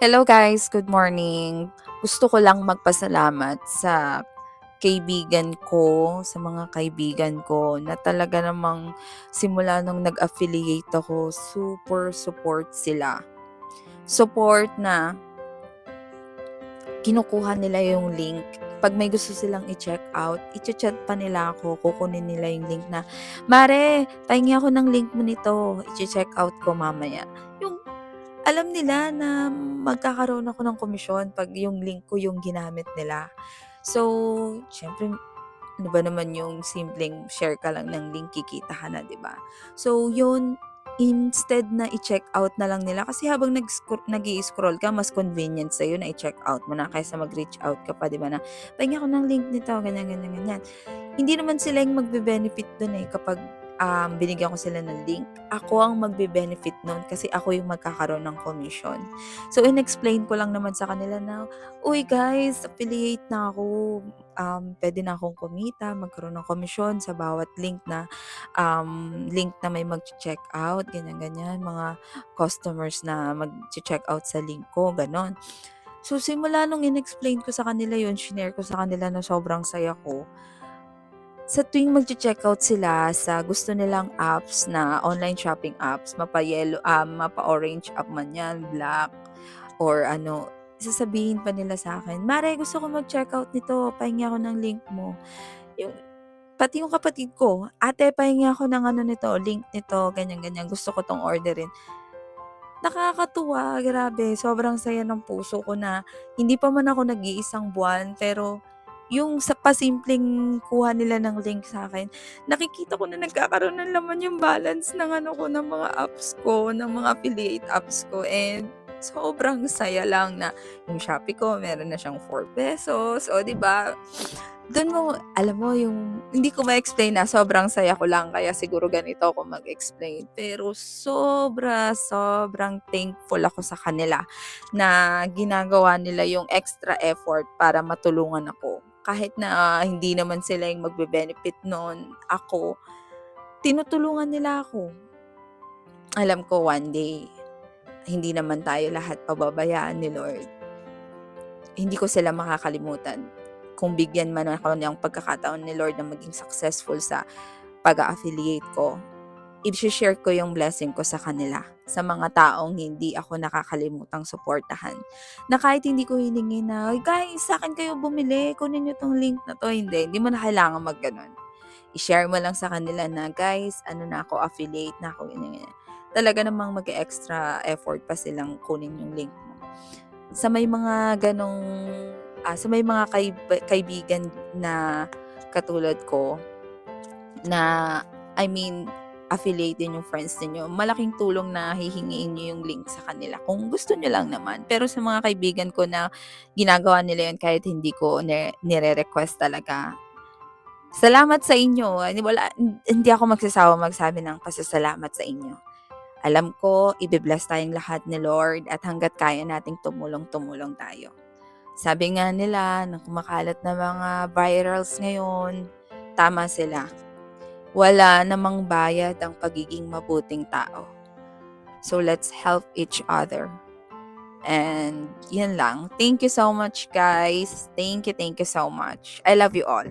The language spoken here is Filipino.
Hello guys, good morning. Gusto ko lang magpasalamat sa kaibigan ko, sa mga kaibigan ko na talaga namang simula nung nag-affiliate ako, super support sila. Support na kinukuha nila yung link. Pag may gusto silang i-check out, i-chat pa nila ako, kukunin nila yung link na, Mare, pahingi ako ng link mo nito, i-check out ko mamaya. Yung alam nila na magkakaroon ako ng komisyon 'pag yung link ko yung ginamit nila. So, siyempre ano ba naman yung simpleng share ka lang ng link kikita ka na, 'di ba? So, yun instead na i-check out na lang nila kasi habang nag-i-scroll ka mas convenient sa'yo na i-check out mo na kaysa mag-reach out ka pa, 'di ba, na, "Pahingi ako ng link nito," ganyan, ganyan, ganyan. Hindi naman sila yung magbe-benefit dun, eh, kapag, binigyan ko sila ng link. Ako ang magbe-benefit nun kasi ako yung magkakaroon ng commission. So, in-explain ko lang naman sa kanila na, "Uy guys, affiliate na ako, puwede na akong kumita, magkaroon ng komisyon sa bawat link na may magche-check out," ganyan, ganyan. Mga customers na magche-check out sa link ko, gano'n. So, simula nung in-explain ko sa kanila yun, shinare ko sa kanila na sobrang saya ko. Sa tuwing magche-checkout sila sa gusto nilang apps na online shopping apps, mapa-orange app man 'yan, black or ano, sasabihin pa nila sa'kin, "Mare gusto ko mag-checkout nito, pahingi ako ng link mo." Yung pati yung kapatid ko, "Ate pahingi ako ng ano nito, link nito, ganyan, ganyan, gusto ko 'tong orderin." Nakakatuwa, grabe sobrang saya ng puso ko na hindi pa man ako nag-iisang buwan pero yung sa pasimpleng kuha nila ng link sa'kin, nakikita ko na nagkakaroon ng laman yung balance ng ano ko, ng mga apps ko, ng mga affiliate apps ko and sobrang saya lang na yung Shopee ko meron na siyang ₱4. O 'di ba? Dun mo alam mo yung hindi ko ma-explain na sobrang saya ko lang kaya siguro ganito ako mag-explain. Pero sobrang thankful ako sa kanila na ginagawa nila yung extra effort para matulungan ako. Kahit na hindi naman sila yung magbe-benefit nun, ako, tinutulungan nila ako. Alam ko one day, hindi naman tayo lahat pababayaan ni Lord. Hindi ko sila makakalimutan. Kung bigyan man ako ng pagkakataon ni Lord na maging successful sa pag-a-affiliate ko, i-she-share ko yung blessing ko sa kanila, sa mga taong hindi ako nakakalimutang suportahan. Na kahit hindi ko hiningi na, "Guys, sa'kin kayo bumili, kunin niyo 'tong link na 'to." Hindi mo na kailangan mag-gano'n. I-share mo lang sa kanila na, "Guys, ano na ako, affiliate na ako." Ganyan, ganyan. Talaga namang mag-e-extra effort pa silang kunin yung link mo. Sa may mga sa may mga kaibigan na katulad ko na I mean, affiliate din yung friends ninyo, malaking tulong na hihingiin niyo yung link sa kanila kung gusto niyo lang naman. Pero sa mga kaibigan ko na ginagawa nila yun kahit hindi ko nire-request talaga, salamat sa inyo. Hindi ako magsasawa magsabi ng pasasalamat sa inyo. Alam ko ibe-bless tayong lahat ni Lord at hangga't kaya nating tumulong-tumulong tayo. Sabi nga nila na kumakalat na mga virals ngayon, tama sila. Wala namang bayad ang pagiging mabuting tao. So let's help each other. And yun lang. Thank you so much guys. Thank you so much. I love you all.